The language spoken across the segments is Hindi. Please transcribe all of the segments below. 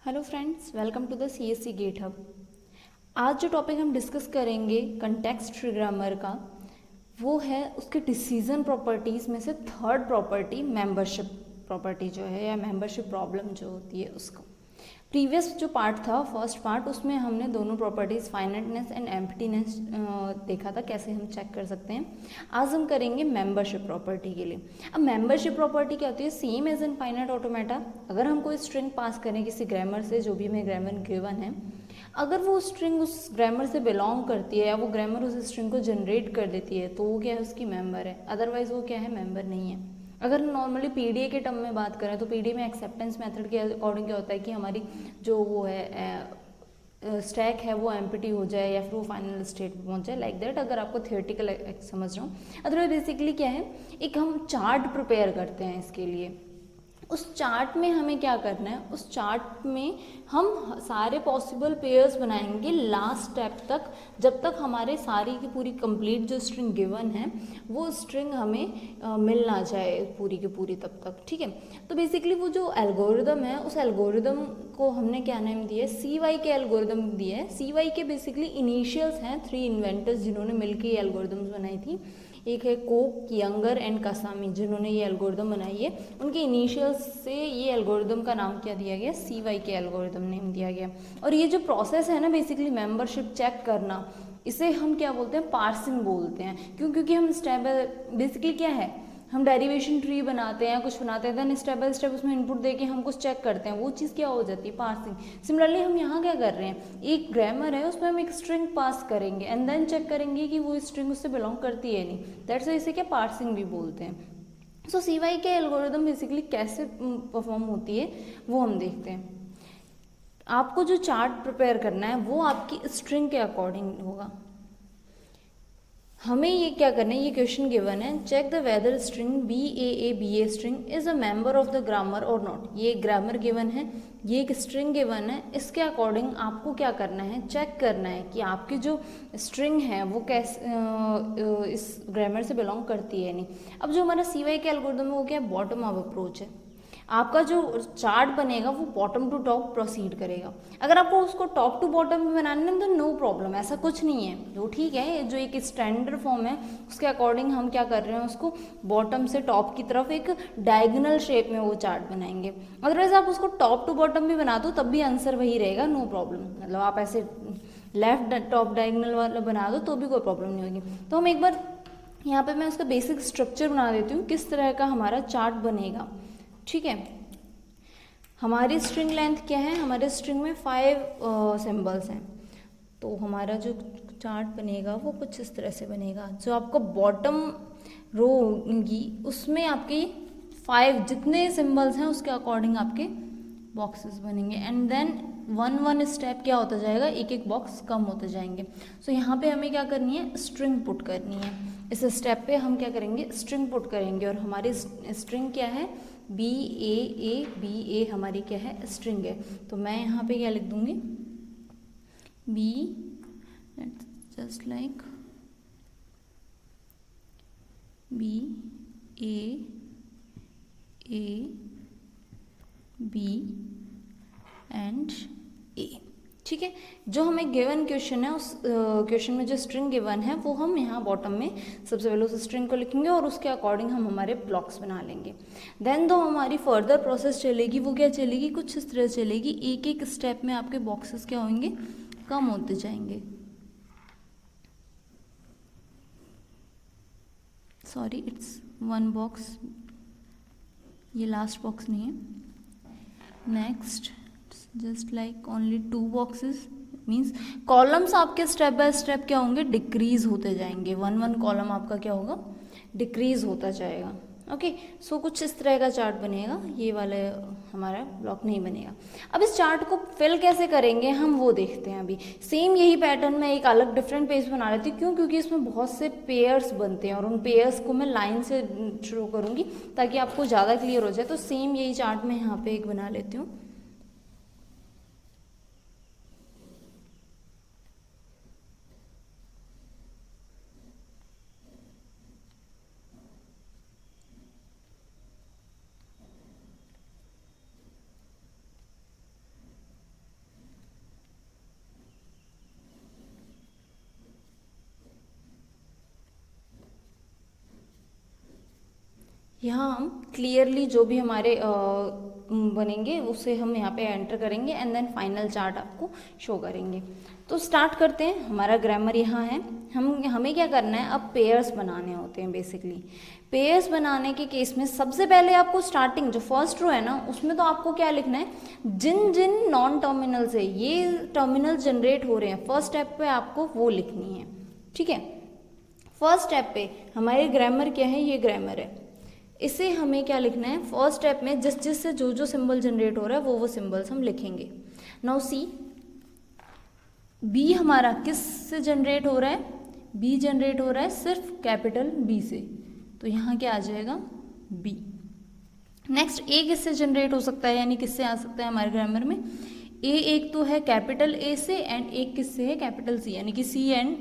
Hello friends, welcome to the CSC gate hub. आज जो टॉपिक हम डिस्कस करेंगे कंटेक्स्ट ट्री ग्रामर का, वो है उसके डिसीजन प्रॉपर्टीज़ में से थर्ड प्रॉपर्टी मेंबरशिप प्रॉपर्टी जो है, या मेंबरशिप प्रॉब्लम जो होती है उसको। प्रीवियस जो पार्ट था, फर्स्ट पार्ट, उसमें हमने दोनों प्रॉपर्टीज़ फाइनाइटनेस एंड एम्प्टीनेस देखा था, कैसे हम चेक कर सकते हैं। आज हम करेंगे मेंबरशिप प्रॉपर्टी के लिए। अब मेंबरशिप प्रॉपर्टी क्या होती है? Same as in finite automata. अगर हम कोई स्ट्रिंग पास करें किसी ग्रामर से, जो भी हमें ग्रामर गिवन है, अगर वो स्ट्रिंग उस ग्रामर से बिलोंग करती है या वो ग्रामर उस स्ट्रिंग को जनरेट कर देती है, तो वो क्या है? उसकी मेंबर है। अदरवाइज वो क्या है? मेंबर नहीं है। अगर नॉर्मली पीडीए के टर्म में बात करें तो पीडीए में एक्सेप्टेंस मेथड के अकॉर्डिंग क्या होता है कि हमारी जो वो है स्टैक है वो एम्प्टी हो जाए या फिर वो फाइनल स्टेट पे पहुंच जाए, लाइक दैट। अगर आपको थियोरेटिकल समझ रहा हूँ। अदरवाइज बेसिकली क्या है, एक हम चार्ट प्रिपेयर करते हैं इसके लिए। उस चार्ट में हमें क्या करना है? उस चार्ट में हम सारे पॉसिबल पेयर्स बनाएंगे लास्ट स्टेप तक, जब तक हमारे सारी की पूरी कंप्लीट जो स्ट्रिंग गिवन है वो स्ट्रिंग हमें मिल ना जाए पूरी की पूरी तब तक, ठीक है। तो बेसिकली वो जो एल्गोरिदम है, उस एल्गोरिदम को हमने क्या नाम दिया है? CY के एल्गोरिदम दिया है। CY के बेसिकली इनिशियल्स हैं 3 इन्वेंटर्स जिन्होंने मिलकर ये एल्गोरिदम्स बनाई थी। एक है कोक, यंगर एंड कासामी, जिन्होंने ये एल्गोरिदम बनाई है। उनके इनिशियल्स से ये एल्गोरिदम का नाम क्या दिया गया? CY के एल्गोरिदम नेम दिया गया। और ये जो प्रोसेस है ना, बेसिकली मेंबरशिप चेक करना, इसे हम क्या बोलते हैं? पार्सिंग बोलते हैं। क्यों? क्योंकि हम स्टेप बेसिकली क्या है, हम डेरिवेशन ट्री बनाते हैं, कुछ बनाते हैं, देन स्टेप बाय स्टेप उसमें इनपुट देके हम कुछ चेक करते हैं, वो चीज़ क्या हो जाती है? पार्सिंग। सिमिलरली हम यहाँ क्या कर रहे हैं, एक ग्रामर है, उसमें हम एक स्ट्रिंग पास करेंगे एंड देन चेक करेंगे कि वो स्ट्रिंग उससे बिलोंग करती है नहीं। दैट्स इसे क्या पार्सिंग भी बोलते हैं। सो CY के एल्गोरिदम बेसिकली कैसे परफॉर्म होती है वो हम देखते हैं। आपको जो चार्ट प्रिपेयर करना है वो आपकी स्ट्रिंग के अकॉर्डिंग होगा। हमें ये क्या करना है, ये क्वेश्चन गिवन है, check the whether string BA string is a member of the grammar और नॉट। ये ग्रामर गिवन है, ये एक स्ट्रिंग गिवन है, इसके अकॉर्डिंग आपको क्या करना है? चेक करना है कि आपकी जो स्ट्रिंग है वो कैसे इस ग्रामर से बिलोंग करती है नहीं। अब जो हमारा CY के एल्गोरिथम है वो क्या है? बॉटम अप अप्रोच है। आपका जो चार्ट बनेगा वो बॉटम टू टॉप प्रोसीड करेगा। अगर आपको उसको टॉप टू बॉटम में बनाना है तो नो प्रॉब्लम, ऐसा कुछ नहीं है, वो ठीक है। जो एक स्टैंडर्ड फॉर्म है उसके अकॉर्डिंग हम क्या कर रहे हैं, उसको बॉटम से टॉप की तरफ एक डायगोनल शेप में वो चार्ट बनाएंगे। अदरवाइज आप उसको टॉप टू बॉटम भी बना दो तब भी आंसर वही रहेगा, नो प्रॉब्लम। मतलब आप ऐसे लेफ्ट टॉप डायगोनल वाला बना दो तो भी कोई प्रॉब्लम नहीं होगी। तो हम एक बार यहाँ पे मैं उसका बेसिक स्ट्रक्चर बना देती हूँ, किस तरह का हमारा चार्ट बनेगा, ठीक है। हमारी स्ट्रिंग लेंथ क्या है? हमारे स्ट्रिंग में 5 सिंबल्स हैं। तो हमारा जो चार्ट बनेगा वो कुछ इस तरह से बनेगा। जो आपका बॉटम रो होगी उसमें आपके 5 जितने सिंबल्स हैं उसके अकॉर्डिंग आपके बॉक्सेस बनेंगे एंड देन वन स्टेप क्या होता जाएगा, एक एक बॉक्स कम होते जाएंगे। सो यहाँ पे हमें क्या करनी है? स्ट्रिंग पुट करनी है। इस स्टेप पे हम क्या करेंगे? स्ट्रिंग पुट करेंगे। और हमारी स्ट्रिंग क्या है? BA हमारी क्या है? स्ट्रिंग है। तो मैं यहाँ पे क्या लिख दूंगी? B just like B and A, ठीक है। जो हमें गिवन क्वेश्चन है उस क्वेश्चन में जो स्ट्रिंग गिवन है वो हम यहाँ बॉटम में सबसे पहले उस स्ट्रिंग को लिखेंगे और उसके अकॉर्डिंग हम हमारे ब्लॉक्स बना लेंगे। देन जो हमारी फर्दर प्रोसेस चलेगी वो क्या चलेगी? कुछ इस तरह चलेगी, एक एक स्टेप में आपके बॉक्सेस क्या होंगे? कम होते जाएंगे। सॉरी, इट्स 1 बॉक्स, ये लास्ट बॉक्स नहीं है। Next just like only 2 boxes, means columns आपके स्टेप बाय स्टेप क्या होंगे? डिक्रीज होते जाएंगे। 1 कॉलम आपका क्या होगा? डिक्रीज होता जाएगा। ओके, सो कुछ इस तरह का चार्ट बनेगा, ये वाला हमारा ब्लॉक नहीं बनेगा। अब इस चार्ट को फिल कैसे करेंगे हम वो देखते हैं। अभी सेम यही पैटर्न में एक अलग डिफरेंट पेज बना लेती हूँ। क्यों? क्योंकि इसमें बहुत से पेयर्स बनते हैं और उन पेयर्स को मैं लाइन से शुरू करूँगी ताकि आपको ज़्यादा क्लियर हो जाए। तो सेम यही चार्ट मैं यहाँ पे एक बना लेती हूँ। यहाँ हम क्लियरली जो भी हमारे बनेंगे उसे हम यहाँ पे एंटर करेंगे एंड देन फाइनल चार्ट आपको शो करेंगे। तो स्टार्ट करते हैं। हमारा ग्रामर यहाँ है। हमें क्या करना है, अब पेयर्स बनाने होते हैं बेसिकली। पेयर्स बनाने के केस में सबसे पहले आपको स्टार्टिंग जो फर्स्ट रो है ना, उसमें तो आपको क्या लिखना है, जिन जिन नॉन टर्मिनल से ये टर्मिनल जनरेट हो रहे हैं फर्स्ट स्टेप पे आपको वो लिखनी है। ठीक है, फर्स्ट स्टेप पे हमारे ग्रामर क्या है, ये ग्रामर है। इसे हमें क्या लिखना है, फर्स्ट स्टेप में जिस जिस से जो जो सिंबल जनरेट हो रहा है वो सिंबल्स हम लिखेंगे। नाउ सी, बी हमारा किस से जनरेट हो रहा है, बी जनरेट हो रहा है सिर्फ कैपिटल बी से, तो यहाँ क्या आ जाएगा, बी। नेक्स्ट ए किससे जनरेट हो सकता है, यानी किससे आ सकता है हमारे ग्रामर में, ए एक तो है कैपिटल ए से एंड एक किससे है, कैपिटल सी, यानी कि सी एंड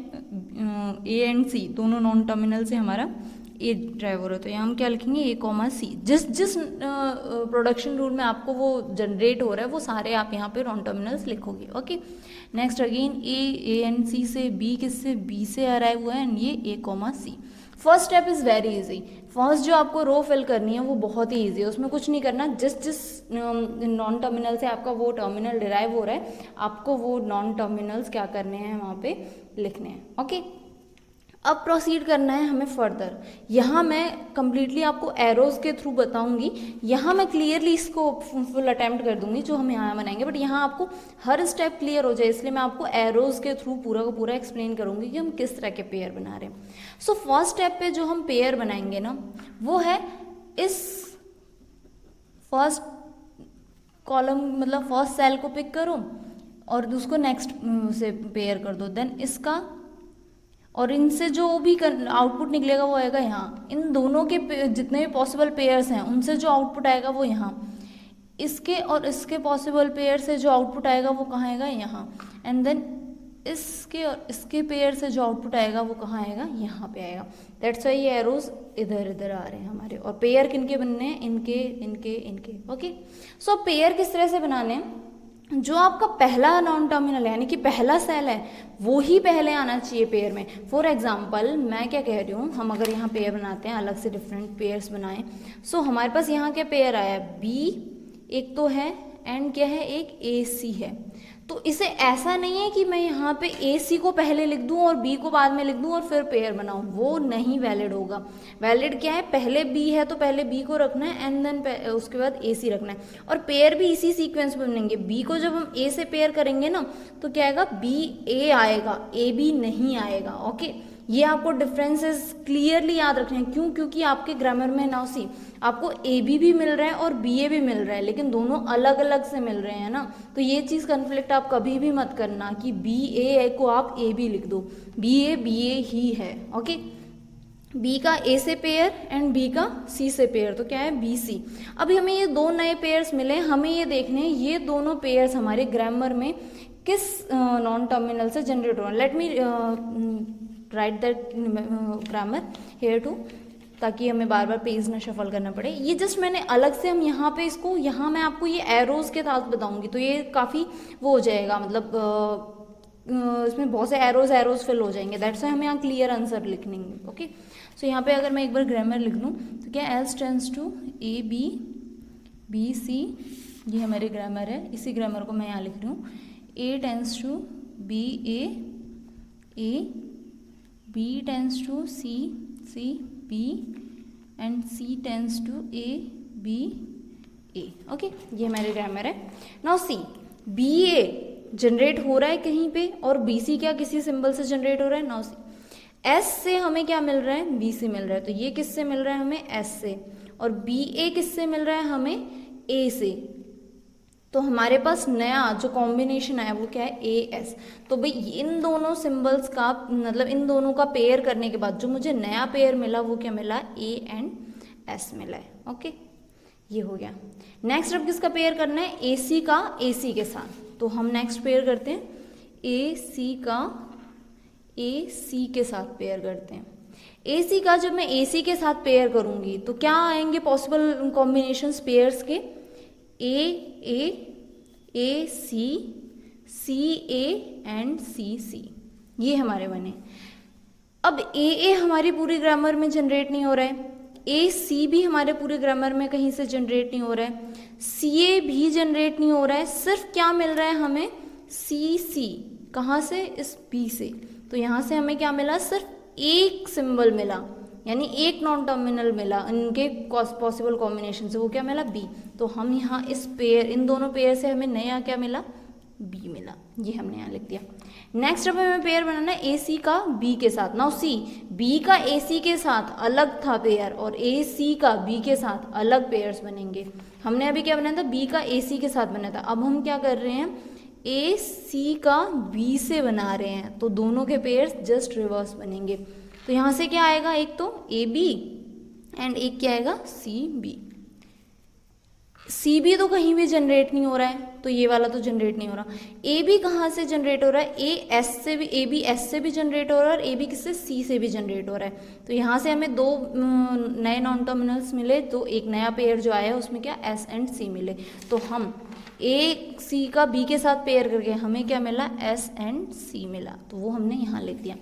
ए एंड सी दोनों नॉन टर्मिनल से हमारा ए ड्राइव हो रहा है। तो यहाँ हम क्या लिखेंगे, ए कॉमा सी। जिस जिस प्रोडक्शन रूल में आपको वो जनरेट हो रहा है वो सारे आप यहाँ पे नॉन टर्मिनल्स लिखोगे। Okay, next again A and C से, बी किससे, बी से अराइव हुआ है एंड ये A comma C. First step is very easy. First जो आपको रो फिल करनी है वो बहुत ही ईजी है, उसमें कुछ नहीं करना। जिस जिस नॉन टर्मिनल से आपका वो टर्मिनल डिराइव हो रहा है आपको वो नॉन टर्मिनल्स क्या करने हैं, वहाँ पे लिखने हैं। ओके, अब प्रोसीड करना है हमें फर्दर। यहाँ मैं कम्प्लीटली आपको एरोज के थ्रू बताऊंगी, यहाँ मैं क्लियरली इसको फुल अटेम्प्ट कर दूंगी जो हम यहाँ बनाएंगे, बट यहाँ आपको हर स्टेप क्लियर हो जाए इसलिए मैं आपको एरोज के थ्रू पूरा का पूरा एक्सप्लेन करूंगी कि हम किस तरह के पेयर बना रहे हैं। सो फर्स्ट स्टेप पे जो हम पेयर बनाएंगे ना वो है इस फर्स्ट कॉलम, मतलब फर्स्ट सेल को पिक करो और उसको नेक्स्ट से पेयर कर दो, देन इसका और इनसे जो भी आउटपुट निकलेगा वो आएगा यहाँ। इन दोनों के जितने भी पॉसिबल पेयर्स हैं उनसे जो आउटपुट आएगा वो यहाँ। इसके और इसके पॉसिबल पेयर से जो आउटपुट आएगा वो कहाँ आएगा, यहाँ। एंड देन इसके और इसके पेयर से जो आउटपुट आएगा वो कहाँ आएगा, यहाँ पे आएगा। दैट्स वाई ये एरोज इधर इधर आ रहे हैं हमारे। और पेयर किनके बनने हैं, इनके इनके इनके। ओके, सो पेयर किस तरह से बनाने हैं, जो आपका पहला नॉन टर्मिनल है यानी कि पहला सेल है वो ही पहले आना चाहिए पेयर में। फॉर एग्जांपल मैं क्या कह रही हूँ, हम अगर यहाँ पेयर बनाते हैं, अलग से डिफरेंट पेयर्स बनाएं, सो हमारे पास यहाँ क्या पेयर आया, बी एक तो है एंड क्या है, एक ए सी है। तो इसे ऐसा नहीं है कि मैं यहाँ पे ए सी को पहले लिख दूँ और बी को बाद में लिख दूँ और फिर पेयर बनाऊँ, वो नहीं वैलिड होगा। वैलिड क्या है, पहले बी है तो पहले बी को रखना है एंड देन उसके बाद ए सी रखना है। और पेयर भी इसी सीक्वेंस में बनेंगे। बी को जब हम ए से पेयर करेंगे ना तो क्या आएगा, बी ए आएगा, ए बी नहीं आएगा। ओके, ये आपको डिफरेंसेस क्लियरली याद रखने हैं। क्यों, क्योंकि आपके ग्रामर में नाउ सी आपको ए बी भी मिल रहा है और बी ए भी मिल रहा है, लेकिन दोनों अलग अलग से मिल रहे हैं ना। तो ये चीज़ कन्फ्लिक्ट आप कभी भी मत करना कि बी ए को आप ए बी लिख दो, बी ए ही है। ओके, बी का ए से पेयर एंड बी का सी से पेयर, तो क्या है, बी सी। अभी हमें ये दो नए पेयर्स मिले, हमें ये देखने हैं ये दोनों पेयर्स हमारे ग्रामर में किस नॉन टर्मिनल से जनरेट हो रहे हैं। Let me write that grammar here too, ताकि हमें बार बार पेज ना शफल करना पड़े। ये जस्ट मैंने अलग से हम यहाँ पे इसको, यहाँ मैं आपको ये एरोज के साथ बताऊंगी तो ये काफ़ी वो हो जाएगा, मतलब इसमें बहुत से एरोज फिल हो जाएंगे। दैट्स वाई हमें यहाँ क्लियर आंसर लिखने। ओके, सो यहाँ पे अगर मैं एक बार ग्रामर लिख दूँ तो क्या, S tends to A B B C, ये हमारे ग्रामर है। इसी ग्रामर को मैं यहाँ लिख रही हूँ, A tends to B A B tends to C B and C tends to A B A। Okay, ये हमारे ग्रामर है। नाउ सी, बी ए जनरेट हो रहा है कहीं पे और बी सी क्या किसी सिंबल से जनरेट हो रहा है। नाउ सी, एस से हमें क्या मिल रहा है, बी से मिल रहा है, तो ये किससे मिल रहा है हमें, एस से। और बी ए किससे मिल रहा है हमें, ए से। तो हमारे पास नया जो कॉम्बिनेशन आया वो क्या है, ए एस। तो भाई इन दोनों सिंबल्स का, मतलब इन दोनों का पेयर करने के बाद जो मुझे नया पेयर मिला वो क्या मिला, ए एंड एस मिला है। ओके, ये हो गया। नेक्स्ट अब किसका पेयर करना है, ए सी का ए सी के साथ। तो हम नेक्स्ट पेयर करते हैं, ए सी का ए सी के साथ पेयर करते हैं। ए सी का जब मैं ए सी के साथ पेयर करूंगी तो क्या आएंगे पॉसिबल कॉम्बिनेशंस पेयर्स के, ए सी ए एंड सी, ये हमारे बने। अब ए हमारी पूरी ग्रामर में जनरेट नहीं हो रहा है, ए सी भी हमारे पूरे ग्रामर में कहीं से जनरेट नहीं हो रहा है, सी ए भी जनरेट नहीं हो रहा है, सिर्फ क्या मिल रहा है हमें, सी सी, कहाँ से, इस बी से। तो यहाँ से हमें क्या मिला, सिर्फ एक सिंबल मिला, यानी एक नॉन टर्मिनल मिला इनके पॉसिबल कॉम्बिनेशन से, वो क्या मिला, बी। तो हम यहाँ इस पेयर, इन दोनों पेयर से हमें नया क्या मिला, बी मिला, ये हमने यहाँ लिख दिया। नेक्स्ट अब हमें पेयर बनाना है ए सी का बी के साथ। नाउ सी, बी का ए सी के साथ अलग था पेयर और ए सी का बी के साथ अलग पेयर्स बनेंगे। हमने अभी क्या बनाया था, बी का ए सी के साथ बनाया था। अब हम क्या कर रहे हैं, ए सी का बी से बना रहे हैं, तो दोनों के पेयर्स जस्ट रिवर्स बनेंगे। तो यहाँ से क्या आएगा, एक तो ए बी एंड एक क्या आएगा, सी बी। सी बी तो कहीं भी जनरेट नहीं हो रहा है, तो ये वाला तो जनरेट नहीं हो रहा। ए बी कहाँ से जनरेट हो रहा है, ए एस से भी, ए बी एस से भी जनरेट हो रहा है और ए बी किससे, सी से भी जनरेट हो रहा है। तो यहाँ से हमें दो नए नॉन टर्मिनल्स मिले, तो एक नया पेयर जो आया उसमें क्या, एस एंड सी मिले। तो हम ए सी का बी के साथ पेयर करके हमें क्या मिला, एस एंड सी मिला, तो वो हमने यहाँ लिख दिया।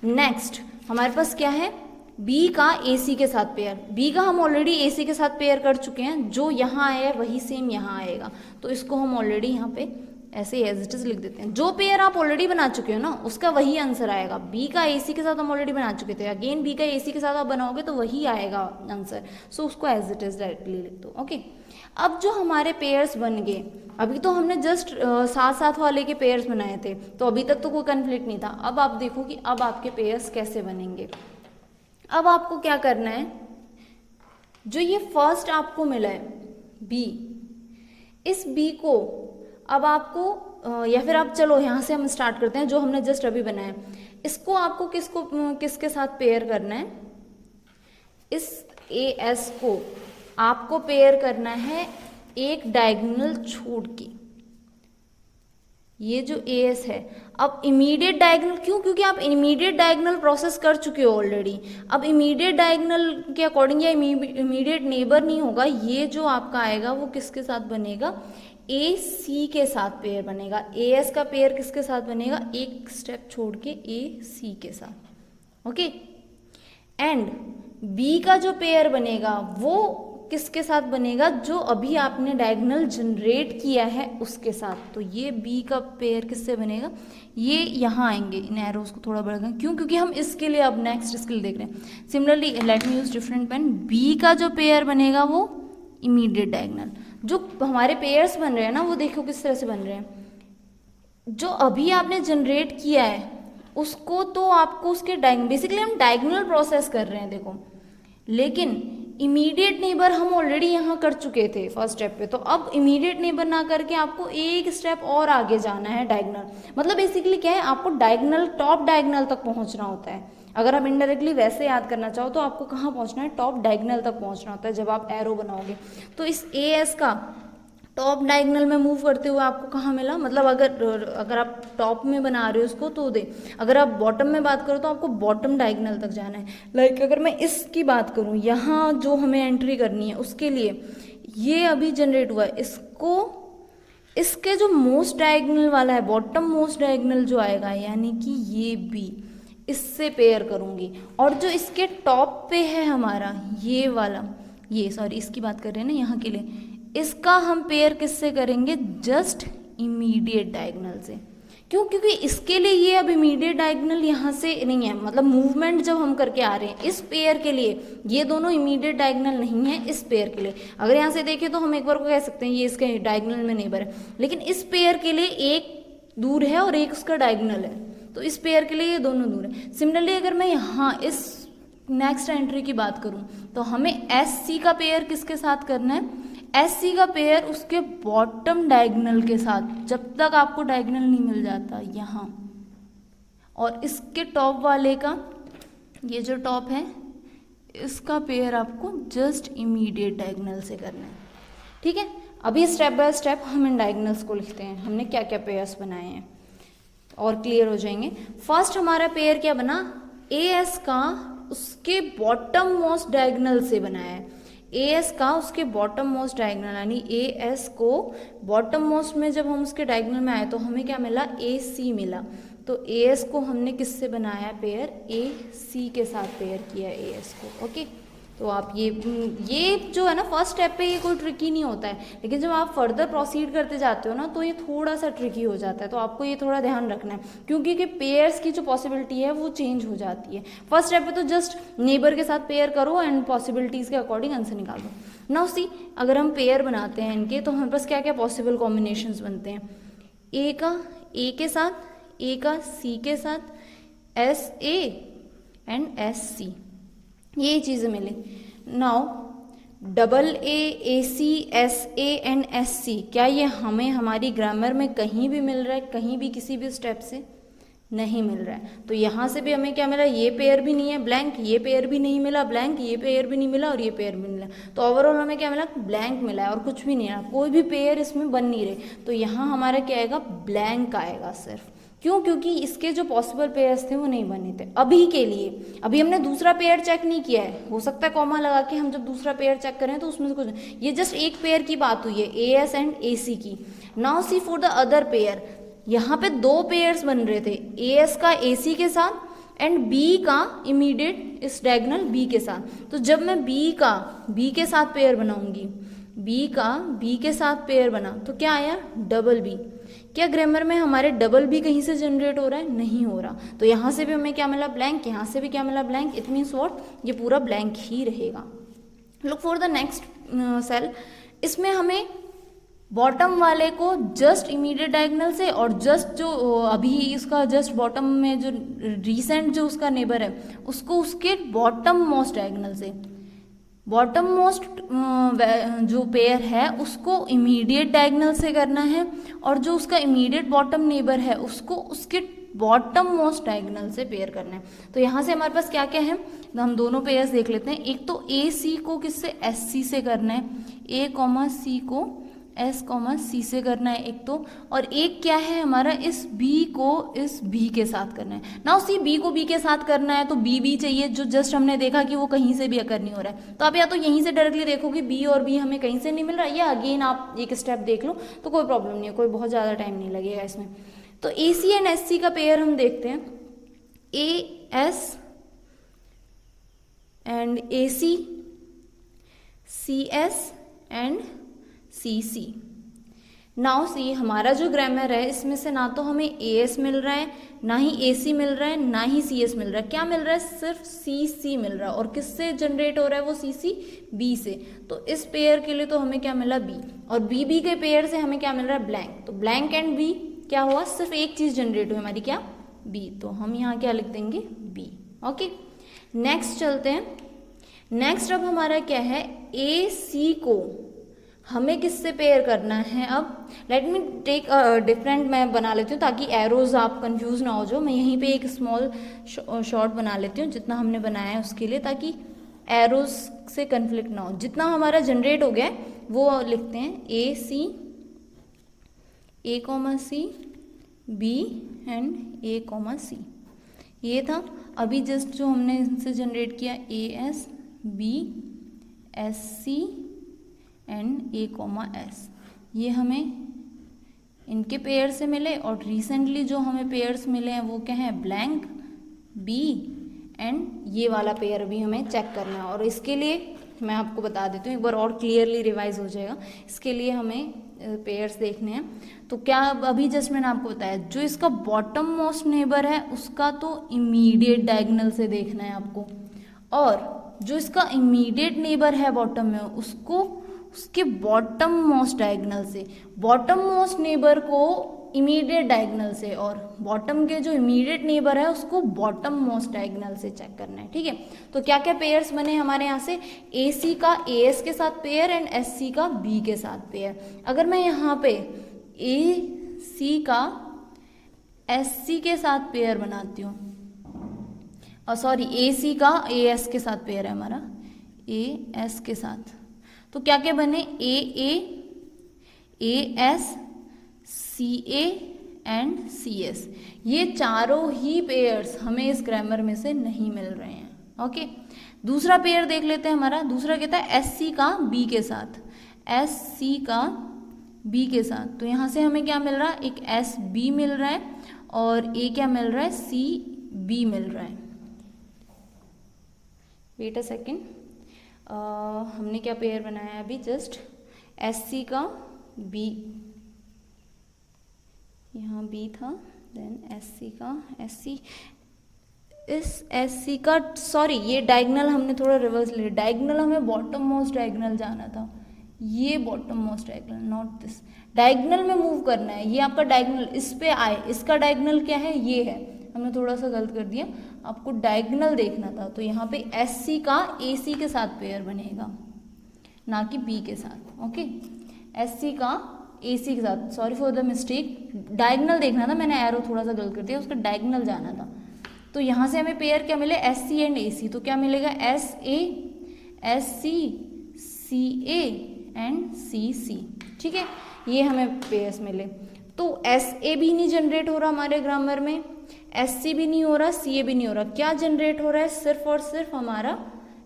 नेक्स्ट हमारे पास क्या है, बी का ए सी के साथ पेयर। बी का हम ऑलरेडी ए सी के साथ पेयर कर चुके हैं, जो यहाँ आया है वही सेम यहाँ आएगा, तो इसको हम ऑलरेडी यहाँ पे ऐसे एज इट इज लिख देते हैं। जो पेयर आप ऑलरेडी बना चुके हो ना, उसका वही आंसर आएगा। बी का ए सी के साथ हम ऑलरेडी बना चुके थे, अगेन बी का ए सी के साथ आप बनाओगे तो वही आएगा आंसर, सो उसको एज इट इज डायरेक्टली लिख दो। ओके, अब जो हमारे पेयर्स बन गए, अभी तो हमने जस्ट साथ साथ वाले के पेयर्स बनाए थे, तो अभी तक तो कोई कन्फ्लिक्ट नहीं था। अब आप देखो कि अब आपके पेयर्स कैसे बनेंगे। अब आपको क्या करना है, जो ये फर्स्ट आपको मिला है बी, इस बी को अब आपको या फिर आप चलो यहाँ से हम स्टार्ट करते हैं, जो हमने जस्ट अभी बनाया, इसको आपको किसके साथ पेयर करना है, इस ए एस को आपको पेयर करना है एक डायगोनल छोड़ के। ये जो ए एस है, अब इमीडिएट डायगोनल क्यों, क्योंकि आप इमीडिएट डायगोनल प्रोसेस कर चुके हो ऑलरेडी। अब इमीडिएट डायगोनल के अकॉर्डिंग या इमीडिएट नेबर नहीं होगा, ये जो आपका आएगा वो किसके साथ बनेगा, ए सी के साथ पेयर बनेगा। ए एस का पेयर किसके साथ बनेगा, एक स्टेप छोड़ के ए सी के साथ। ओके, एंड बी का जो पेयर बनेगा वो किसके साथ बनेगा, जो अभी आपने डायगोनल जनरेट किया है उसके साथ। तो ये बी का पेयर किससे बनेगा, ये यहाँ आएंगे, इन एरोस को थोड़ा बढ़ा, क्यों, क्योंकि हम इसके लिए अब नेक्स्ट स्किल देख रहे हैं। Similarly let me use different pen, B का जो पेयर बनेगा वो इमीडिएट डायगोनल। जो हमारे पेयर्स बन रहे हैं ना, वो देखो किस तरह से बन रहे हैं, जो अभी आपने जनरेट किया है उसको तो आपको उसके बेसिकली हम डायगोनल प्रोसेस कर रहे हैं देखो, लेकिन इमीडिएट नेबर हम ऑलरेडी यहाँ कर चुके थे फर्स्ट स्टेप पे। तो अब इमीडिएट नेबर ना करके आपको एक स्टेप और आगे जाना है डायगोनल। मतलब बेसिकली क्या है, आपको डायगोनल, टॉप डायगोनल तक पहुँचना होता है। अगर आप इनडायरेक्टली वैसे याद करना चाहो तो आपको कहाँ पहुँचना है, टॉप डायगोनल तक पहुँचना होता है जब आप एरो बनाओगे। तो इस ए एस का टॉप डायगोनल में मूव करते हुए आपको कहाँ मिला, मतलब अगर आप टॉप में बना रहे हो उसको तो दे, अगर आप बॉटम में बात करो तो आपको बॉटम डायगोनल तक जाना है। लाइक अगर मैं इसकी बात करूँ, यहाँ जो हमें एंट्री करनी है उसके लिए ये अभी जनरेट हुआ है, इसको इसके जो मोस्ट डायगोनल वाला है, बॉटम मोस्ट डायगोनल जो आएगा, यानी कि ये बी, इससे पेयर करूँगी। और जो इसके टॉप पे है हमारा ये वाला, ये सॉरी इसकी बात कर रहे हैं ना यहाँ के लिए, इसका हम पेयर किससे करेंगे, जस्ट इमीडिएट डायगोनल से। क्यों, क्योंकि इसके लिए ये अब इमीडिएट डायगोनल यहाँ से नहीं है, मतलब मूवमेंट जब हम करके आ रहे हैं इस पेयर के लिए, ये दोनों इमीडिएट डायगोनल नहीं है इस पेयर के लिए। अगर यहाँ से देखें तो हम एक बार को कह सकते हैं ये इसके डायगोनल में नेबर है, लेकिन इस पेयर के लिए एक दूर है और एक उसका डायगोनल है, तो इस पेयर के लिए ये दोनों दूर है। सिमिलरली अगर मैं यहाँ इस नेक्स्ट एंट्री की बात करूँ तो हमें एस सी का पेयर किसके साथ करना है, एस सी का पेयर उसके बॉटम डायगोनल के साथ, जब तक आपको डायगोनल नहीं मिल जाता यहाँ, और इसके टॉप वाले का, ये जो टॉप है इसका पेयर आपको जस्ट इमीडिएट डायगोनल से करना है। ठीक है, अभी स्टेप बाय स्टेप हम इन डायगोनल्स को लिखते हैं, हमने क्या क्या पेयर्स बनाए हैं और क्लियर हो जाएंगे। फर्स्ट हमारा पेयर क्या बना, ए एस का उसके बॉटम मोस्ट डायगोनल से बनाया है, ए एस का उसके बॉटम मोस्ट डायगोनल, यानी ए एस को बॉटम मोस्ट में जब हम उसके डायगोनल में आए तो हमें क्या मिला, ए सी मिला। तो ए एस को हमने किससे बनाया पेयर, ए सी के साथ पेयर किया ए एस को। ओके, तो आप ये जो है ना फर्स्ट स्टेप पे ये कोई ट्रिकी नहीं होता है, लेकिन जब आप फर्दर प्रोसीड करते जाते हो ना तो ये थोड़ा सा ट्रिकी हो जाता है। तो आपको ये थोड़ा ध्यान रखना है, क्योंकि कि पेयर्स की जो पॉसिबिलिटी है वो चेंज हो जाती है। फर्स्ट स्टेप पे तो जस्ट नेबर के साथ पेयर करो एंड पॉसिबिलिटीज़ के अकॉर्डिंग आंसर निकालो। नाउ सी, अगर हम पेयर बनाते हैं इनके तो हमारे पास क्या क्या पॉसिबल कॉम्बिनेशंस बनते हैं। ए का ए के साथ, ए का सी के साथ, S A and S C, ये चीज़ें मिली। Now double A C, S A and S C, क्या ये हमें हमारी ग्रामर में कहीं भी मिल रहा है, कहीं भी किसी भी स्टेप से नहीं मिल रहा है। तो यहाँ से भी हमें क्या मिला, ये पेयर भी नहीं है ब्लैंक, ये पेयर भी नहीं मिला ब्लैंक, ये पेयर भी नहीं मिला और ये पेयर भी नहीं मिला। तो ओवरऑल हमें क्या मिला, ब्लैंक मिला है और कुछ भी नहीं है, कोई भी पेयर इसमें बन नहीं रहे। तो यहाँ हमारा क्या आएगा, ब्लैंक आएगा सिर्फ। क्यों? क्योंकि इसके जो पॉसिबल पेयर्स थे वो नहीं बने थे अभी के लिए। अभी हमने दूसरा पेयर चेक नहीं किया है, हो सकता है कॉमा लगा के हम जब दूसरा पेयर चेक करें तो उसमें से कुछ, ये जस्ट एक पेयर की बात हुई है, ए एस एंड ए सी की। Now see for the other pair, यहाँ पे दो पेयर्स बन रहे थे, ए एस का ए सी के साथ एंड बी का इमीडिएट इस डायगोनल बी के साथ। तो जब मैं बी का बी के साथ पेयर बनाऊंगी, बी का बी के साथ पेयर बना तो क्या आया, डबल बी। क्या ग्रामर में हमारे डबल बी कहीं से जनरेट हो रहा है? नहीं हो रहा। तो यहाँ से भी हमें क्या मिला, ब्लैंक, यहाँ से भी क्या मिला, ब्लैंक। इट मीन्स व्हाट, ये पूरा ब्लैंक ही रहेगा। Look for the next cell, इसमें हमें बॉटम वाले को जस्ट इमीडिएट डायगोनल से और जस्ट जो अभी इसका जस्ट बॉटम में जो रिसेंट जो उसका नेबर है उसको उसके बॉटम मोस्ट डायगोनल से, बॉटम मोस्ट जो पेयर है उसको इमीडिएट डायगोनल से करना है और जो उसका इमीडिएट बॉटम नेबर है उसको उसके बॉटम मोस्ट डायगोनल से पेयर करना है। तो यहाँ से हमारे पास क्या क्या है, हम दोनों पेयर्स देख लेते हैं। एक तो ए सी को किससे, एस सी से करना है, ए कॉमा सी को एस कॉमा सी से करना है एक तो, और एक क्या है हमारा, इस बी को इस बी के साथ करना है। नाउ सी बी को बी के साथ करना है तो बी बी चाहिए, जो जस्ट हमने देखा कि वो कहीं से भी अकर नहीं हो रहा है। तो आप या तो यहीं से डायरेक्टली देखो कि बी और बी हमें कहीं से नहीं मिल रहा है, या अगेन आप एक स्टेप देख लो तो कोई प्रॉब्लम नहीं है, कोई बहुत ज़्यादा टाइम नहीं लगेगा इसमें। तो ए सी एंड एस सी का पेयर हम देखते हैं, A S and A C, C S and C C. Now C, हमारा जो ग्रामर है इसमें से ना तो हमें ए एस मिल रहा है, ना ही ए सी मिल रहा है, ना ही सी एस मिल रहा है। क्या मिल रहा है, सिर्फ सी सी मिल रहा है। और किससे जनरेट हो रहा है वो सी सी, बी से। तो इस पेयर के लिए तो हमें क्या मिला, बी, और बी बी के पेयर से हमें क्या मिल रहा है, ब्लैंक। तो ब्लैंक एंड बी क्या हुआ, सिर्फ एक चीज जनरेट हुई हमारी, क्या, बी। तो हम यहाँ क्या लिख देंगे, बी। ओके, नेक्स्ट चलते हैं। नेक्स्ट अब हमारा क्या है, ए सी को हमें किससे पेयर करना है। अब लेट मी टेक डिफरेंट, मैं बना लेती हूँ ताकि एरोज आप कंफ्यूज ना हो जाओ। मैं यहीं पे एक स्मॉल शॉर्ट बना लेती हूँ जितना हमने बनाया है उसके लिए, ताकि एरोज से कन्फ्लिक्ट ना हो। जितना हमारा जनरेट हो गया वो लिखते हैं, A C, A comma C, B and A comma C. ये था अभी जस्ट जो हमने इनसे जनरेट किया, A S, B, S C and A comma S. ये हमें इनके पेयर से मिले, और रिसेंटली जो हमें पेयर्स मिले हैं वो क्या है, ब्लैंक, बी एंड ये वाला पेयर भी हमें चेक करना है। और इसके लिए मैं आपको बता देती हूँ, एक बार और क्लियरली रिवाइज हो जाएगा। इसके लिए हमें पेयर्स देखने हैं। तो क्या अभी जस्ट मैंने आपको बताया, जो इसका बॉटम मोस्ट नेबर है उसका तो इमीडिएट डायगोनल से देखना है आपको, और जो इसका इमीडिएट नेबर है बॉटम में उसको उसके बॉटम मोस्ट डायगोनल से, बॉटम मोस्ट नेबर को इमीडिएट डायगोनल से, और बॉटम के जो इमीडिएट नेबर है उसको बॉटम मोस्ट डायगोनल से चेक करना है। ठीक है, तो क्या क्या पेयर्स बने हमारे यहाँ से, ए सी का ए एस के साथ पेयर एंड एस सी का बी के साथ पेयर। अगर मैं यहाँ पे ए सी का एस सी के साथ पेयर बनाती हूँ, और सॉरी ए सी का ए एस के साथ पेयर है हमारा, ए एस के साथ, तो क्या क्या बने, A S, C A and C S. ये चारों ही पेयर्स हमें इस ग्रामर में से नहीं मिल रहे हैं। ओके, दूसरा पेयर देख लेते हैं हमारा। दूसरा कहता है एस सी का बी के साथ, एस सी का बी के साथ। तो यहाँ से हमें क्या मिल रहा है, एक एस बी मिल रहा है और ए क्या मिल रहा है, सी बी मिल रहा है। वेट अ सेकेंड, हमने क्या पेयर बनाया अभी जस्ट, SC का B, यहाँ B था, देन SC का SC, इस SC का, सॉरी ये डायगनल हमने थोड़ा रिवर्स ले, डायगनल हमें बॉटम मोस्ट डायगनल जाना था, ये bottom most diagonal, not this, diagonal में मूव करना है, ये आपका डायगनल इस पे आए, इसका डायगनल क्या है, ये है, हमने थोड़ा सा गलत कर दिया, आपको डायगनल देखना था, तो यहाँ पे SC का AC के साथ पेयर बनेगा, ना कि B के साथ, ओके, SC का AC के साथ, sorry for the mistake, diagonal देखना था, मैंने एरो थोड़ा सा गलत कर दिया, उसका डायगनल जाना था, तो यहाँ से हमें पेयर क्या मिले, SC एंड AC, तो क्या मिलेगा, SA, SC, CA and CC, ठीक है, ये हमें पेयर्स मिले। तो SA भी नहीं जनरेट हो रहा हमारे ग्रामर में, SC भी नहीं हो रहा, CA भी नहीं हो रहा, क्या जनरेट हो रहा है, सिर्फ और सिर्फ हमारा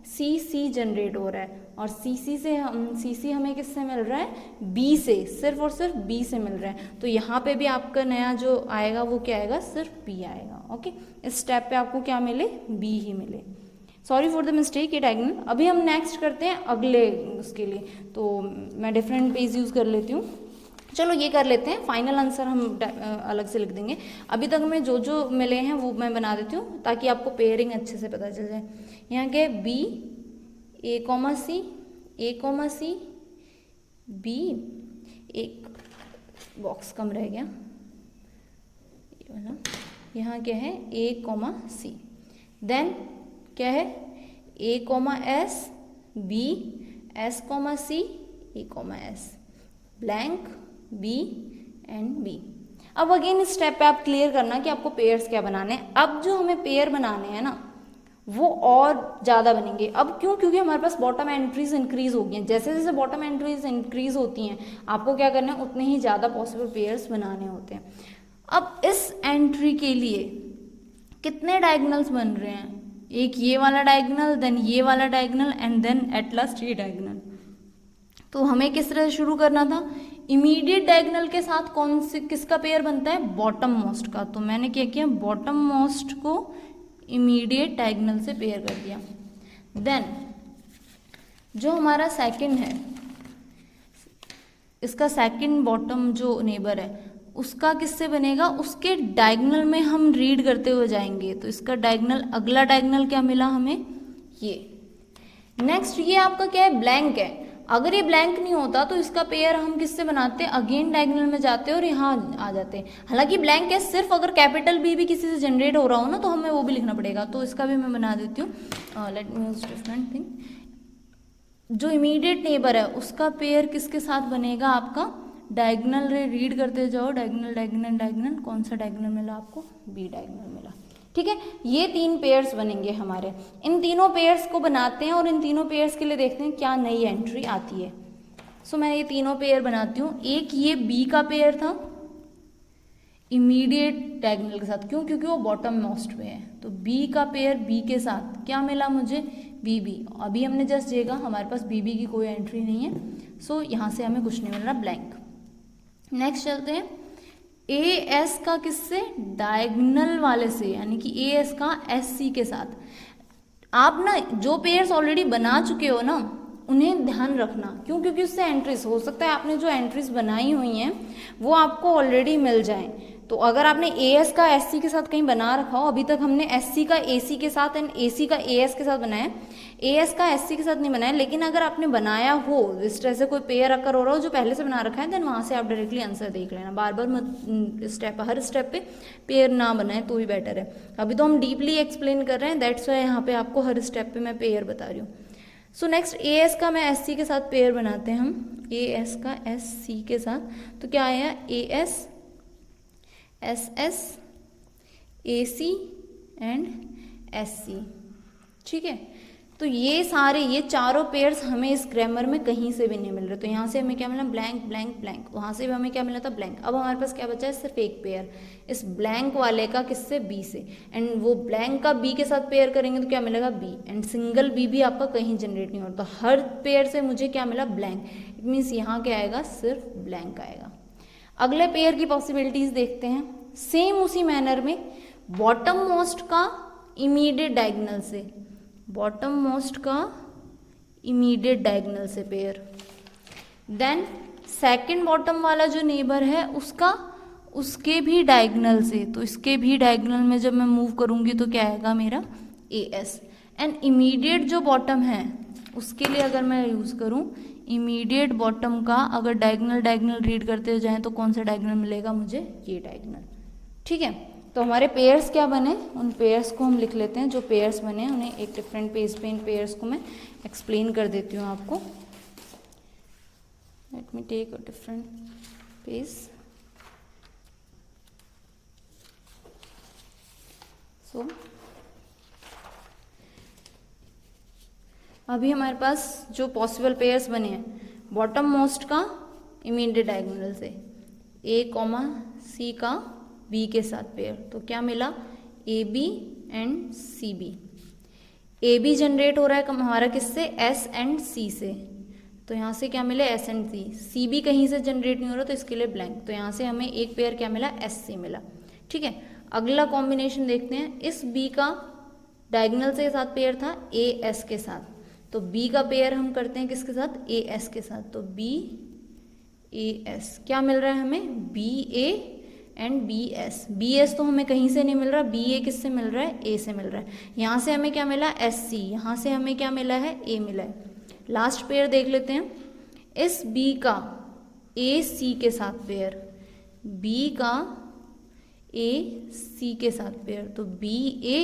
CC जनरेट हो रहा है, और CC हमें किससे मिल रहा है, B से, सिर्फ और सिर्फ B से मिल रहा है, तो यहाँ पे भी आपका नया जो आएगा वो क्या आएगा, सिर्फ B आएगा, ओके, इस स्टेप पे आपको क्या मिले, B ही मिले, सॉरी फॉर द मिस्टेक, ये डायगोनल। अभी हम नेक्स्ट करते हैं अगले उसके लिए, तो मैं डिफरेंट पेज यूज़ कर लेती हूँ, चलो ये कर लेते हैं, फाइनल आंसर हम अलग से लिख देंगे, अभी तक में जो जो मिले हैं वो मैं बना देती हूँ ताकि आपको पेयरिंग अच्छे से पता चल जाए। यहाँ क्या है, B, A, C, A, C, B, एक बॉक्स कम रह गया, ये वाला, यहाँ क्या है, A, C, देन क्या है, A, S, B, S, C, A, S, blank B and B। अब अगेन इस स्टेप पे आप क्लियर करना कि आपको पेयर्स क्या बनाने हैं। अब जो हमें पेयर बनाने हैं ना वो और ज़्यादा बनेंगे। अब क्यों, क्योंकि हमारे पास बॉटम एंट्रीज इंक्रीज हो गई हैं। जैसे जैसे बॉटम एंट्रीज इंक्रीज होती हैं आपको क्या करना है, उतने ही ज़्यादा पॉसिबल पेयर्स बनाने होते हैं। अब इस एंट्री के लिए कितने डायगोनल्स बन रहे हैं, एक ये वाला डायगोनल, देन ये वाला diagonal and then at last ये डायगोनल। तो हमें किस तरह से शुरू करना था, इमीडिएट डायगोनल के साथ कौन से किसका पेयर बनता है, बॉटम मोस्ट का। तो मैंने क्या किया, बॉटम मोस्ट को इमीडिएट डायगोनल से पेयर कर दिया। देन जो हमारा सेकंड है, इसका सेकंड बॉटम जो नेबर है उसका किससे बनेगा, उसके डायगोनल में हम रीड करते हुए जाएंगे। तो इसका डायगोनल, अगला डायगोनल क्या मिला हमें, ये। नेक्स्ट ये आपका क्या है, ब्लैंक है। अगर ये ब्लैंक नहीं होता तो इसका पेयर हम किससे बनाते, अगेन डायगोनल में जाते और यहाँ आ जाते। हालांकि ब्लैंक है, सिर्फ अगर कैपिटल बी भी किसी से जनरेट हो रहा हो ना तो हमें वो भी लिखना पड़ेगा। तो इसका भी मैं बना देती हूँ, late me use different thing. जो इमीडिएट नेबर है उसका पेयर किसके साथ बनेगा, आपका डायगोनल रीड करते जाओ, डायगोनल डायगोनल डायगोनल, कौन सा डायगोनल मिला आपको, बी डायगोनल मिला। ठीक है, ये 3 पेयर्स बनेंगे हमारे। इन तीनों पेयर्स को बनाते हैं और इन तीनों पेयर्स के लिए देखते हैं क्या नई एंट्री आती है। सो मैं ये तीनों पेयर बनाती हूँ। एक ये बी का पेयर था इमीडिएट डायगोनल के साथ, क्यों, क्योंकि वो बॉटम मोस्ट पे है। तो बी का पेयर बी के साथ क्या मिला मुझे, बी बी। अभी हमने जस्ट देखा हमारे पास बी बी की कोई एंट्री नहीं है, सो यहाँ से हमें कुछ नहीं मिल रहा, ब्लैंक। नेक्स्ट चलते हैं ए एस का किससे, डायगोनल वाले से, यानी कि ए एस का एस सी के साथ। आप ना जो पेयर्स ऑलरेडी बना चुके हो ना उन्हें ध्यान रखना, क्यों, क्योंकि उससे एंट्रीज हो सकता है आपने जो एंट्रीज बनाई हुई हैं वो आपको ऑलरेडी मिल जाएं। तो अगर आपने ए एस का एस सी के साथ कहीं बना रखा हो, अभी तक हमने एस सी का ए सी के साथ एंड ए सी का ए एस के साथ बनाया, ए एस का एस सी के साथ नहीं बनाया, लेकिन अगर आपने बनाया हो इस तरह से कोई पेयर अकर हो रहा हो जो पहले से बना रखा है, देन वहाँ से आप डायरेक्टली आंसर देख लेना। बार बार मत स्टेप, हर स्टेप पे पेयर ना बनाए तो भी बेटर है। अभी तो हम डीपली एक्सप्लेन कर रहे हैं, दैट्स वाई यहाँ पे आपको हर स्टेप पे मैं पेयर बता रही हूँ। सो नेक्स्ट ए एस का मैं एस सी के साथ पेयर बनाते हैं हम, ए एस का एस सी के साथ। तो क्या आया, A S S S A C and S C. ठीक है, तो ये सारे, ये चारों पेयर्स हमें इस ग्रामर में कहीं से भी नहीं मिल रहे। तो यहाँ से हमें क्या मिला, ब्लैंक ब्लैंक ब्लैंक, वहाँ से भी हमें क्या मिला था, ब्लैंक। अब हमारे पास क्या बचा है, सिर्फ एक पेयर इस ब्लैंक वाले का, किससे, बी से। एंड वो ब्लैंक का बी के साथ पेयर करेंगे तो क्या मिलेगा, बी। एंड सिंगल बी भी आपका कहीं जनरेट नहीं होता, हर पेयर से मुझे क्या मिला, ब्लैंक। इट मीन्स यहाँ क्या आएगा, सिर्फ ब्लैंक आएगा। अगले पेयर की पॉसिबिलिटीज देखते हैं। सेम उसी मैनर में बॉटम मोस्ट का इमीडिएट डायगोनल से, बॉटम मोस्ट का इमीडिएट डायगोनल से पेयर। देन सेकंड बॉटम वाला जो नेबर है उसके भी डायगोनल से, तो इसके भी डायगोनल में जब मैं मूव करूंगी तो क्या आएगा मेरा एस। एंड इमीडिएट जो बॉटम है उसके लिए अगर मैं यूज करूं इमीडिएट बॉटम का, अगर डायगोनल रीड करते जाएं तो कौन सा डायगोनल मिलेगा मुझे, ये डायगोनल। ठीक है, तो हमारे पेयर्स क्या बने, उन पेयर्स को हम लिख लेते हैं। जो पेयर्स बने उन्हें एक डिफरेंट पेज पे इन पेयर्स को मैं एक्सप्लेन कर देती हूँ आपको। Let me take a different page. So अभी हमारे पास जो पॉसिबल पेयर्स बने हैं, बॉटम मोस्ट का इमीडिएट डायगोनल से ए कॉमा सी का बी के साथ पेयर, तो क्या मिला A B and C B. A B generate हो रहा है हमारा किससे, एस एंड सी से, तो यहाँ से क्या मिले S and C. C B कहीं से जनरेट नहीं हो रहा तो इसके लिए ब्लैंक, तो यहाँ से हमें एक पेयर क्या मिला, एस सी मिला। ठीक है, अगला कॉम्बिनेशन देखते हैं। इस बी का डायगोनल से साथ पेयर था ए एस के साथ, तो बी का पेयर हम करते हैं किसके साथ, ए एस के साथ, तो बी ए एस क्या मिल रहा है हमें, B A and B S. B S तो हमें कहीं से नहीं मिल रहा, बी ए किससे मिल रहा है, ए से मिल रहा है। यहाँ से हमें क्या मिला, एस सी, यहाँ से हमें क्या मिला है, ए मिला है। लास्ट पेयर देख लेते हैं। इस बी का ए सी के साथ पेयर, बी का ए सी के साथ पेयर, तो B A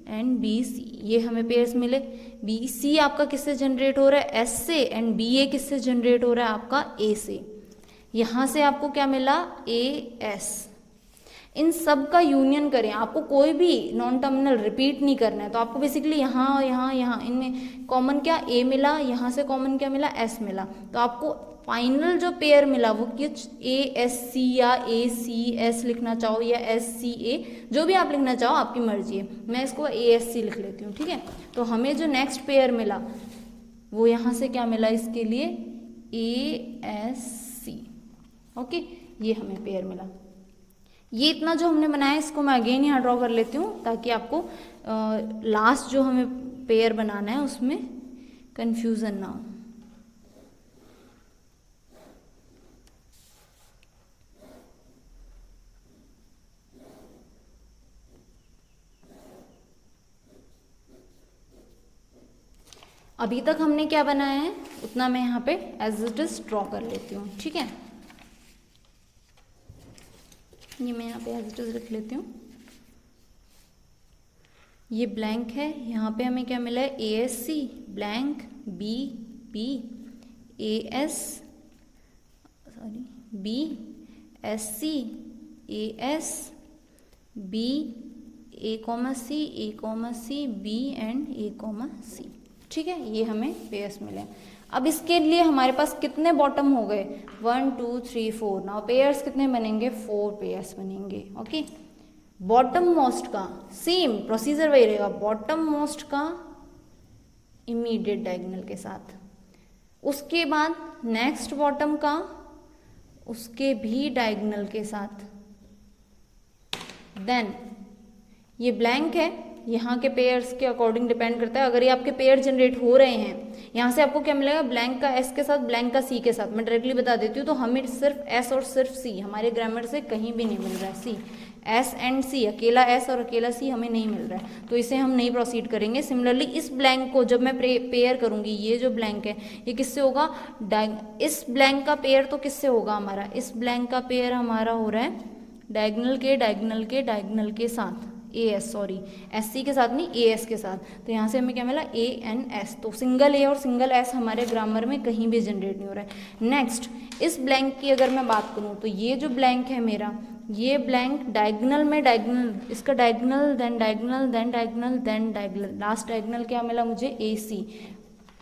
and B C, ये हमें पेयर्स मिले। बी सी आपका किससे जनरेट हो रहा है, एस से, एंड बी ए किससे जनरेट हो रहा है आपका, ए से। यहाँ से आपको क्या मिला, ए एस। इन सब का यूनियन करें, आपको कोई भी नॉन टर्मिनल रिपीट नहीं करना है, तो आपको बेसिकली यहाँ यहाँ यहाँ इनमें कॉमन क्या ए मिला, यहाँ से कॉमन क्या मिला, एस मिला, तो आपको फाइनल जो पेयर मिला वो कुछ ए एस सी या ए सी एस लिखना चाहो या एस सी ए, जो भी आप लिखना चाहो आपकी मर्जी है। मैं इसको ए एस सी लिख लेती हूँ। ठीक है, तो हमें जो नेक्स्ट पेयर मिला वो यहाँ से क्या मिला, इसके लिए ए एस सी। ओके, ये हमें पेयर मिला। ये इतना जो हमने बनाया इसको मैं अगेन यहाँ ड्रॉ कर लेती हूँ ताकि आपको लास्ट जो हमें पेयर बनाना है उसमें कंफ्यूजन ना हो। अभी तक हमने क्या बनाया है उतना मैं यहाँ पे एज इट इज ड्रॉ कर लेती हूँ। ठीक है, ये मैं यहाँ पे एज इट इज लिख लेती हूँ। ये ब्लैंक है, यहाँ पे हमें क्या मिला है, A S C blank, B B A S sorry B S C A S B A comma C B and A comma C. ठीक है, ये हमें पेयर्स मिले। अब इसके लिए हमारे पास कितने बॉटम हो गए, 1 2 3 4। नाउ पेयर्स कितने बनेंगे, 4 पेयर्स बनेंगे। ओके, बॉटम मोस्ट का सेम प्रोसीजर वही रहेगा, बॉटम मोस्ट का इमीडिएट डायगोनल के साथ, उसके बाद नेक्स्ट बॉटम का उसके भी डायगोनल के साथ, देन ये ब्लैंक है, यहाँ के पेयर्स के अकॉर्डिंग डिपेंड करता है। अगर ये आपके पेयर जनरेट हो रहे हैं, यहाँ से आपको क्या मिलेगा, ब्लैंक का एस के साथ ब्लैंक का सी के साथ। मैं डायरेक्टली बता देती हूँ, तो हमें सिर्फ एस और सिर्फ सी, हमारे ग्रामर से कहीं भी नहीं मिल रहा है सी, एस एंड सी, अकेला एस और अकेला सी हमें नहीं मिल रहा है, तो इसे हम नहीं प्रोसीड करेंगे। सिमिलरली इस ब्लैंक को जब मैं पेयर करूंगी, ये जो ब्लैंक है ये किससे होगा, इस ब्लैंक का पेयर तो किससे होगा हमारा, इस ब्लैंक का पेयर हमारा हो रहा है डायगोनल के साथ, A S sorry S C के साथ नहीं, ए एस के साथ। तो यहाँ से हमें क्या मिला, ए एन एस। तो सिंगल ए और सिंगल एस हमारे ग्रामर में कहीं भी जनरेट नहीं हो रहा है। नेक्स्ट, इस ब्लैंक की अगर मैं बात करूँ तो ये जो ब्लैंक है मेरा, ये ब्लैंक डायगोनल में डायगोनल, इसका diagonal then diagonal then diagonal then diagonal, last diagonal क्या मिला मुझे, ए सी।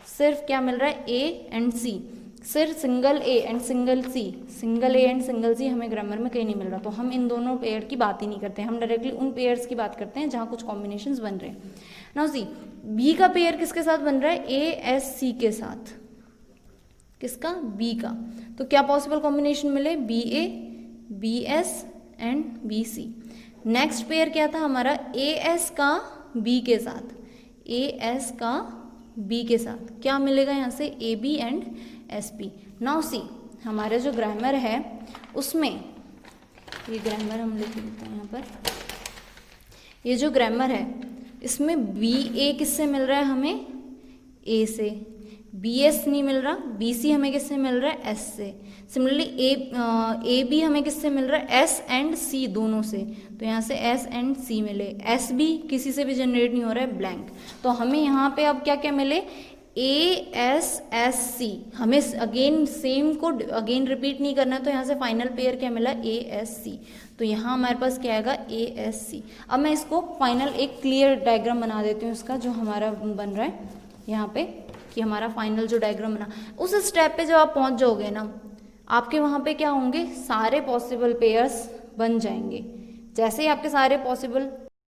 सिर्फ क्या मिल रहा है, ए एंड सी, सिर्फ single A and single C, single A and single C हमें ग्रामर में कहीं नहीं मिल रहा, तो हम इन दोनों पेयर की बात ही नहीं करते, हम डायरेक्टली उन पेयर्स की बात करते हैं जहाँ कुछ कॉम्बिनेशंस बन रहे हैं। नाउ सी, बी का पेयर किसके साथ बन रहा है, ए एस सी के साथ, किसका, बी का। तो क्या पॉसिबल कॉम्बिनेशन मिले, B A B S and B C. Next pair क्या था हमारा, ए एस का बी के साथ, ए एस का बी के साथ क्या मिलेगा यहाँ से, A B and S P. Now C हमारा जो ग्रामर है उसमें, ये ग्रामर हम लिख देते हैं यहाँ पर, ये जो ग्रामर है इसमें बी ए किससे मिल रहा है हमें, ए से, बी एस नहीं मिल रहा, बी सी हमें किससे मिल रहा है, एस से। सिमिलरली ए बी हमें किससे मिल रहा है, एस एंड सी दोनों से, तो यहाँ से एस एंड सी मिले। एस बी किसी से भी जनरेट नहीं हो रहा है, ब्लैंक। तो हमें यहाँ पे अब क्या क्या मिले, ए एस एस सी। हमें अगेन सेम को अगेन रिपीट नहीं करना है, तो यहाँ से फाइनल पेयर क्या मिला, ए एस सी। तो यहाँ हमारे पास क्या आएगा, ए एस सी। अब मैं इसको फाइनल एक क्लियर डायग्राम बना देती हूँ इसका, जो हमारा बन रहा है यहाँ पे, कि हमारा फाइनल जो डायग्राम बना, उस स्टेप पे जब आप पहुँच जाओगे ना, आपके वहाँ पे क्या होंगे, सारे पॉसिबल पेयर्स बन जाएंगे। जैसे ही आपके सारे पॉसिबल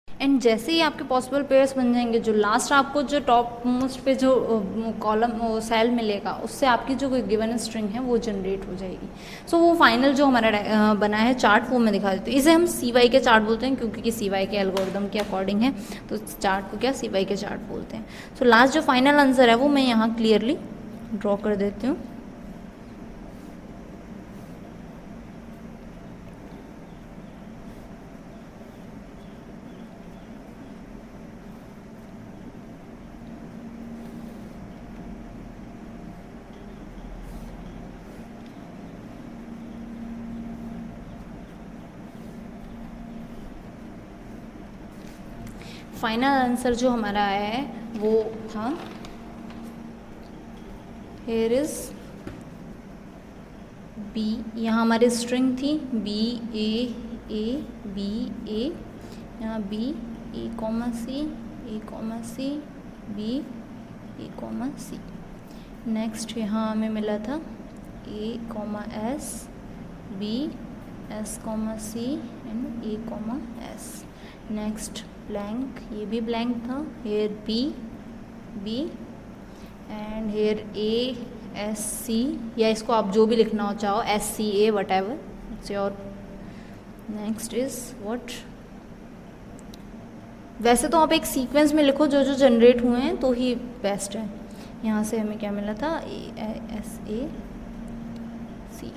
एंड जैसे ही आपके पॉसिबल पेयर्स बन जाएंगे, जो लास्ट आपको जो टॉप मोस्ट पे जो कॉलम सेल मिलेगा, उससे आपकी जो गिवन स्ट्रिंग है वो जनरेट हो जाएगी। सो वो फाइनल जो हमारा बना है चार्ट, वो मैं दिखा देती हूँ। इसे हम CY के चार्ट बोलते हैं, क्योंकि CY के एल्गोरिदम के अकॉर्डिंग है, तो चार्ट को क्या CY के चार्ट बोलते हैं। सो लास्ट जो फाइनल आंसर है वो मैं यहाँ क्लियरली ड्रॉ कर देती हूँ। फाइनल आंसर जो हमारा आया है वो था, हेयर इज बी। यहाँ हमारी स्ट्रिंग थी बी ए बी ए, यहाँ B A comma C B A comma C. Next यहाँ हमें मिला था A comma S B S comma C and A comma S. Next blank, ये भी ब्लैंक था, here B and here A S C, या इसको आप जो भी लिखना हो चाहो, S C A whatever it's your. Next is what, वैसे तो आप एक सीक्वेंस में लिखो जो जो जनरेट हुए हैं तो ही बेस्ट है। यहाँ से हमें क्या मिला था, ए एस ए सी,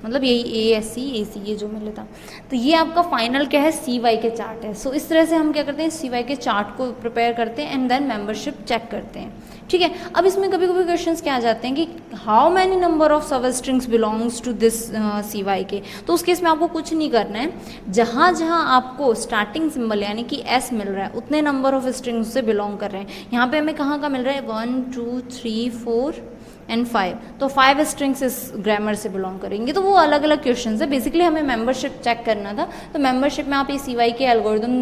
मतलब यही ए एस सी ए सी, ये जो मिला था। तो ये आपका फाइनल क्या है, CY के चार्ट है। सो इस तरह से हम क्या करते हैं, CY के चार्ट को प्रिपेयर करते हैं एंड देन मेंबरशिप चेक करते हैं। ठीक है, अब इसमें कभी कभी क्वेश्चंस क्या आ जाते हैं कि how many number of substrings belongs to this CY के। तो उस केस में आपको कुछ नहीं करना है, जहाँ जहाँ आपको स्टार्टिंग सिंबल यानी कि S मिल रहा है, उतने नंबर ऑफ स्ट्रिंग्स से बिलोंग कर रहे हैं। यहाँ पे हमें कहाँ का मिल रहा है, 1 2 3 4 एंड 5, तो 5 स्ट्रिंग्स इस ग्रामर से बिलोंग करेंगे। तो वो अलग अलग क्वेश्चन है, बेसिकली हमें मेंबरशिप चेक करना था। तो मेंबरशिप में आप ये CY के एल्गोरिदम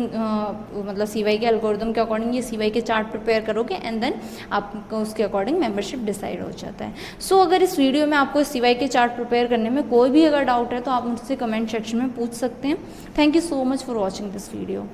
मतलब CY के एल्गोरिदम के अकॉर्डिंग ये CY के चार्ट प्रिपेयर करोगे एंड देन आपको उसके अकॉर्डिंग मेंबरशिप डिसाइड हो जाता है। सो अगर इस वीडियो में आपको CY के चार्ट प्रिपेयर करने में कोई भी अगर डाउट है तो आप मुझसे कमेंट सेक्शन में पूछ सकते हैं। Thank you so much for watching this video.